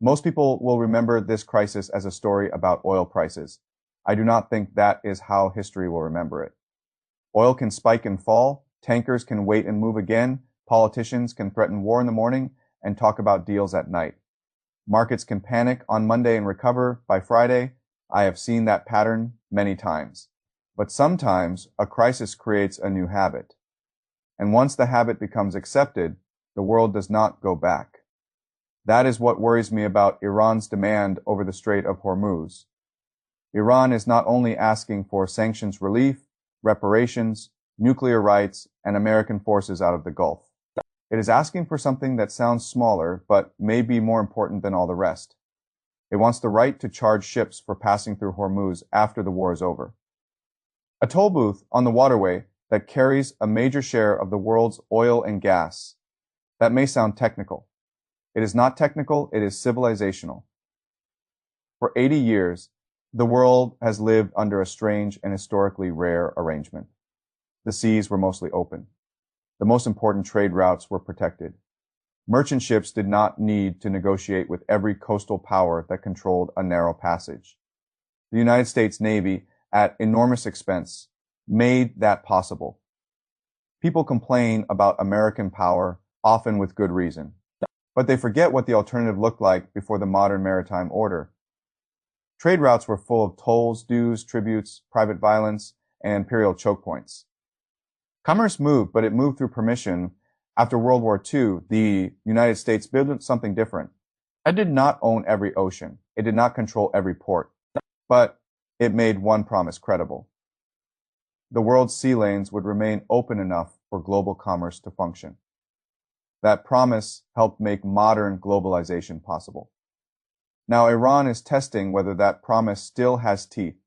Most people will remember this crisis as a story about oil prices. I do not think that is how history will remember it. Oil can spike and fall, tankers can wait and move again, politicians can threaten war in the morning and talk about deals at night. Markets can panic on Monday and recover by Friday. I have seen that pattern many times. But sometimes a crisis creates a new habit. And once the habit becomes accepted, the world does not go back. That is what worries me about Iran's demand over the Strait of Hormuz. Iran is not only asking for sanctions relief, reparations, nuclear rights, and American forces out of the Gulf. It is asking for something that sounds smaller, but may be more important than all the rest. It wants the right to charge ships for passing through Hormuz after the war is over. A toll booth on the waterway that carries a major share of the world's oil and gas. That may sound technical. It is not technical, it is civilizational. For 80 years, the world has lived under a strange and historically rare arrangement. The seas were mostly open. The most important trade routes were protected. Merchant ships did not need to negotiate with every coastal power that controlled a narrow passage. The United States Navy, at enormous expense, made that possible. People complain about American power, often with good reason. But they forget what the alternative looked like before the modern maritime order. Trade routes were full of tolls, dues, tributes, private violence, and imperial choke points. Commerce moved, but it moved through permission. After World War II, the United States built something different. It did not own every ocean. It did not control every port. But it made one promise credible. The world's sea lanes would remain open enough for global commerce to function. That promise helped make modern globalization possible. Now, Iran is testing whether that promise still has teeth.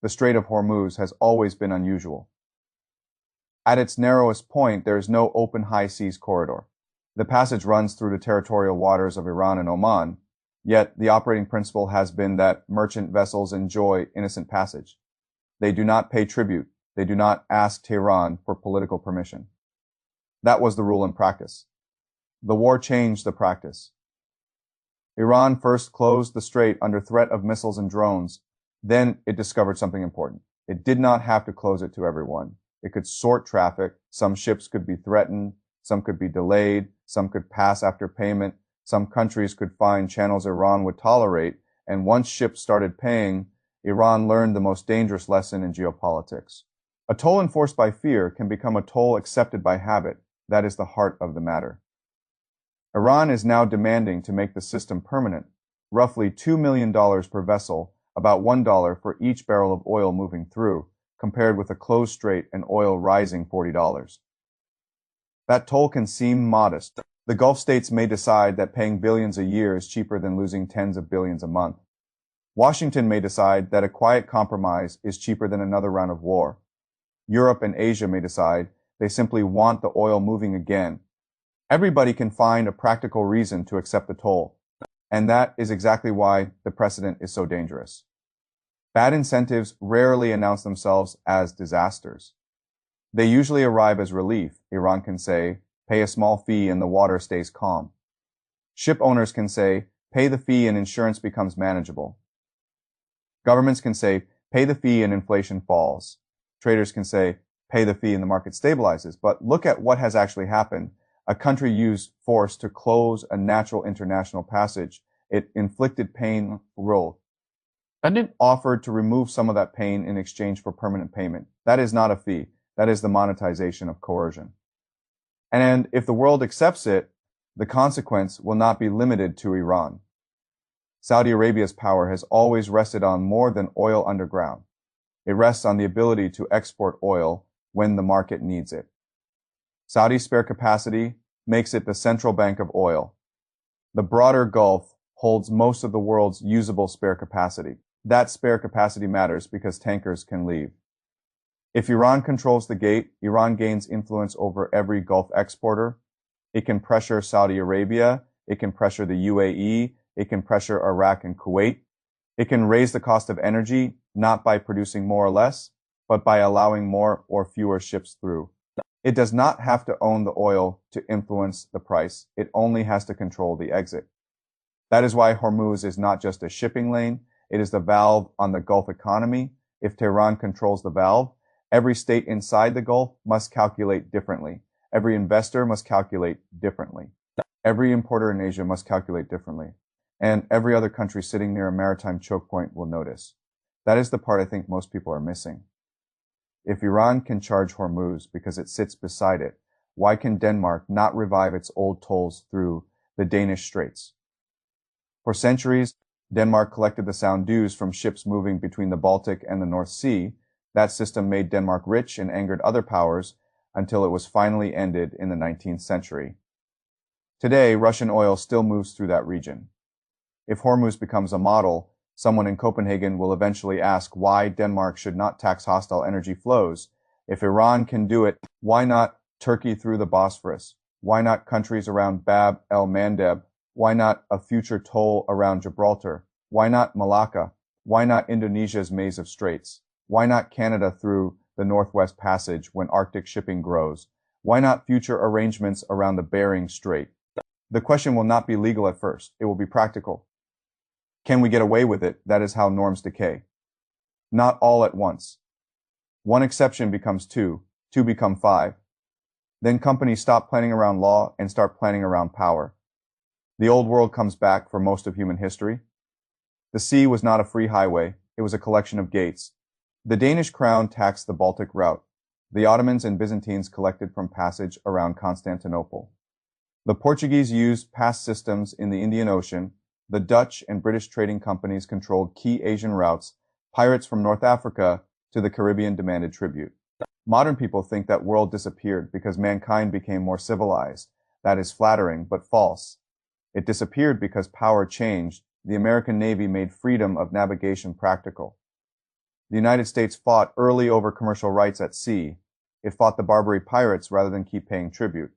The Strait of Hormuz has always been unusual. At its narrowest point, there is no open high seas corridor. The passage runs through the territorial waters of Iran and Oman, yet the operating principle has been that merchant vessels enjoy innocent passage. They do not pay tribute. They do not ask Tehran for political permission. That was the rule in practice. The war changed the practice. Iran first closed the strait under threat of missiles and drones. Then it discovered something important. It did not have to close it to everyone. It could sort traffic. Some ships could be threatened. Some could be delayed. Some could pass after payment. Some countries could find channels Iran would tolerate. And once ships started paying, Iran learned the most dangerous lesson in geopolitics. A toll enforced by fear can become a toll accepted by habit. That is the heart of the matter. Iran is now demanding to make the system permanent, roughly $2 million per vessel, about $1 for each barrel of oil moving through, compared with a closed strait and oil rising $40. That toll can seem modest. The Gulf states may decide that paying billions a year is cheaper than losing tens of billions a month. Washington may decide that a quiet compromise is cheaper than another round of war. Europe and Asia may decide they simply want the oil moving again. Everybody can find a practical reason to accept the toll, and that is exactly why the precedent is so dangerous. Bad incentives rarely announce themselves as disasters. They usually arrive as relief. Iran can say, pay a small fee and the water stays calm. Ship owners can say, pay the fee and insurance becomes manageable. Governments can say, pay the fee and inflation falls. Traders can say, pay the fee and the market stabilizes. But look at what has actually happened. A country used force to close a natural international passage. It inflicted pain for world. And it offered to remove some of that pain in exchange for permanent payment. That is not a fee. That is the monetization of coercion. And if the world accepts it, the consequence will not be limited to Iran. Saudi Arabia's power has always rested on more than oil underground. It rests on the ability to export oil when the market needs it. Saudi's spare capacity makes it the central bank of oil. The broader Gulf holds most of the world's usable spare capacity. That spare capacity matters because tankers can leave. If Iran controls the gate, Iran gains influence over every Gulf exporter. It can pressure Saudi Arabia. It can pressure the UAE. It can pressure Iraq and Kuwait. It can raise the cost of energy, not by producing more or less, but by allowing more or fewer ships through. It does not have to own the oil to influence the price. It only has to control the exit. That is why Hormuz is not just a shipping lane, it is the valve on the Gulf economy. If Tehran controls the valve, every state inside the Gulf must calculate differently. Every investor must calculate differently. Every importer in Asia must calculate differently. And every other country sitting near a maritime choke point will notice. That is the part I think most people are missing. If Iran can charge Hormuz because it sits beside it, why can Denmark not revive its old tolls through the Danish Straits? For centuries, Denmark collected the sound dues from ships moving between the Baltic and the North Sea. That system made Denmark rich and angered other powers until it was finally ended in the 19th century. Today, Russian oil still moves through that region. If Hormuz becomes a model, someone in Copenhagen will eventually ask why Denmark should not tax hostile energy flows. If Iran can do it, why not Turkey through the Bosphorus? Why not countries around Bab el-Mandeb? Why not a future toll around Gibraltar? Why not Malacca? Why not Indonesia's maze of straits? Why not Canada through the Northwest Passage when Arctic shipping grows? Why not future arrangements around the Bering Strait? The question will not be legal at first. It will be practical. Can we get away with it? That is how norms decay. Not all at once. One exception becomes two become five. Then companies stop planning around law and start planning around power. The old world comes back for most of human history. The sea was not a free highway. It was a collection of gates. The Danish crown taxed the Baltic route. The Ottomans and Byzantines collected from passage around Constantinople. The Portuguese used pass systems in the Indian Ocean. The Dutch and British trading companies controlled key Asian routes. Pirates from North Africa to the Caribbean demanded tribute. Modern people think that world disappeared because mankind became more civilized. That is flattering, but false. It disappeared because power changed. The American Navy made freedom of navigation practical. The United States fought early over commercial rights at sea. It fought the Barbary pirates rather than keep paying tribute.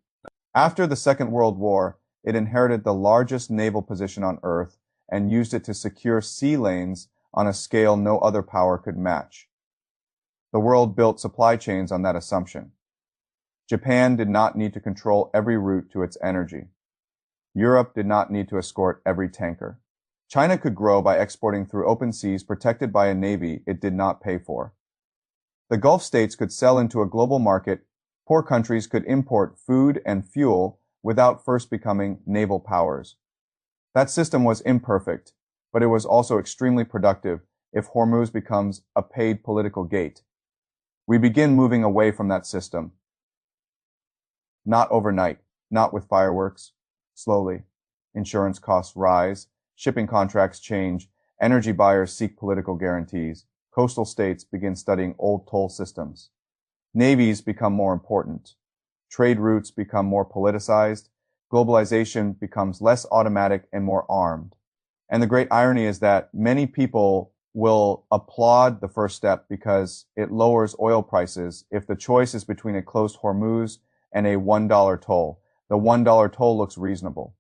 After the Second World War, it inherited the largest naval position on Earth and used it to secure sea lanes on a scale no other power could match. The world built supply chains on that assumption. Japan did not need to control every route to its energy. Europe did not need to escort every tanker. China could grow by exporting through open seas protected by a navy it did not pay for. The Gulf states could sell into a global market. Poor countries could import food and fuel without first becoming naval powers. That system was imperfect, but it was also extremely productive if Hormuz becomes a paid political gate. We begin moving away from that system. Not overnight, not with fireworks. Slowly. Insurance costs rise, shipping contracts change, energy buyers seek political guarantees, coastal states begin studying old toll systems. Navies become more important. Trade routes become more politicized. Globalization becomes less automatic and more armed. And the great irony is that many people will applaud the first step because it lowers oil prices if the choice is between a closed Hormuz and a $1 toll. The $1 toll looks reasonable.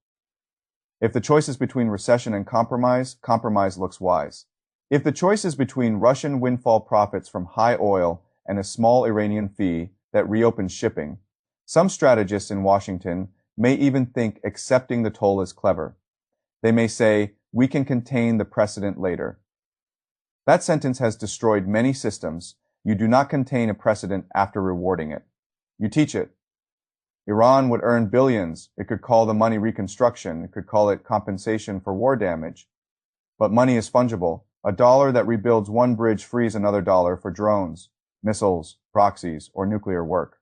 If the choice is between recession and compromise, compromise looks wise. If the choice is between Russian windfall profits from high oil and a small Iranian fee that reopens shipping, some strategists in Washington may even think accepting the toll is clever. They may say, we can contain the precedent later. That sentence has destroyed many systems. You do not contain a precedent after rewarding it. You teach it. Iran would earn billions. It could call the money reconstruction. It could call it compensation for war damage. But money is fungible. A dollar that rebuilds one bridge frees another dollar for drones, missiles, proxies, or nuclear work.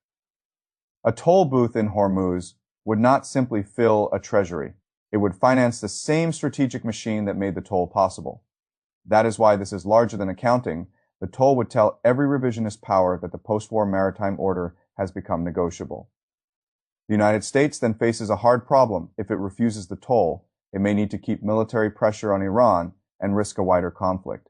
A toll booth in Hormuz would not simply fill a treasury. It would finance the same strategic machine that made the toll possible. That is why this is larger than accounting. The toll would tell every revisionist power that the post-war maritime order has become negotiable. The United States then faces a hard problem. If it refuses the toll, it may need to keep military pressure on Iran and risk a wider conflict.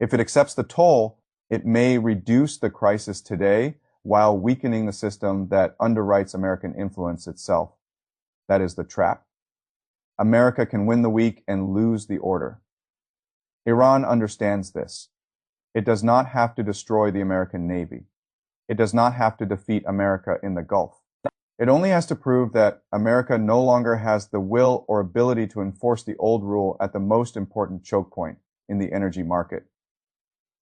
If it accepts the toll, it may reduce the crisis today while weakening the system that underwrites American influence itself. That is the trap. America can win the weak and lose the order. Iran understands this. It does not have to destroy the American Navy. It does not have to defeat America in the Gulf. It only has to prove that America no longer has the will or ability to enforce the old rule at the most important choke point in the energy market.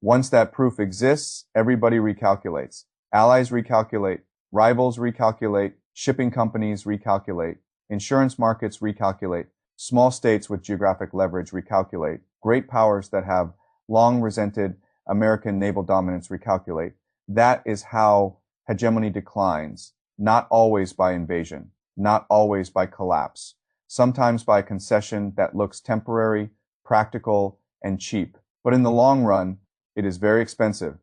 Once that proof exists, everybody recalculates. Allies recalculate, rivals recalculate, shipping companies recalculate, insurance markets recalculate, small states with geographic leverage recalculate, great powers that have long resented American naval dominance recalculate. That is how hegemony declines, not always by invasion, not always by collapse, sometimes by concession that looks temporary, practical, and cheap. But in the long run, it is very expensive.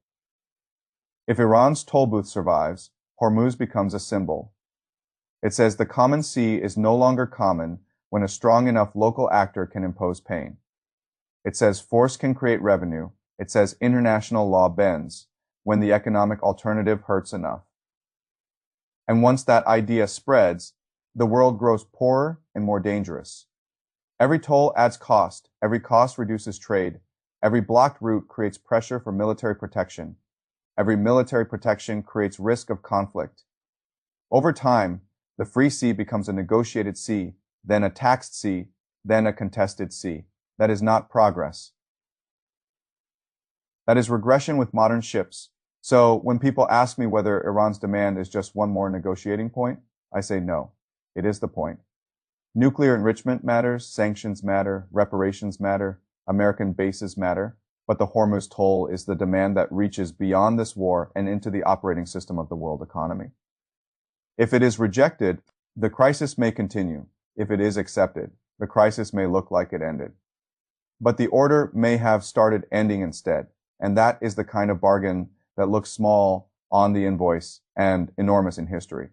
If Iran's toll booth survives, Hormuz becomes a symbol. It says the common sea is no longer common when a strong enough local actor can impose pain. It says force can create revenue. It says international law bends when the economic alternative hurts enough. And once that idea spreads, the world grows poorer and more dangerous. Every toll adds cost. Every cost reduces trade. Every blocked route creates pressure for military protection. Every military protection creates risk of conflict. Over time, the free sea becomes a negotiated sea, then a taxed sea, then a contested sea. That is not progress. That is regression with modern ships. So when people ask me whether Iran's demand is just one more negotiating point, I say no. It is the point. Nuclear enrichment matters, sanctions matter, reparations matter, American bases matter, but the Hormuz toll is the demand that reaches beyond this war and into the operating system of the world economy. If it is rejected, the crisis may continue. If it is accepted, the crisis may look like it ended. But the order may have started ending instead, and that is the kind of bargain that looks small on the invoice and enormous in history.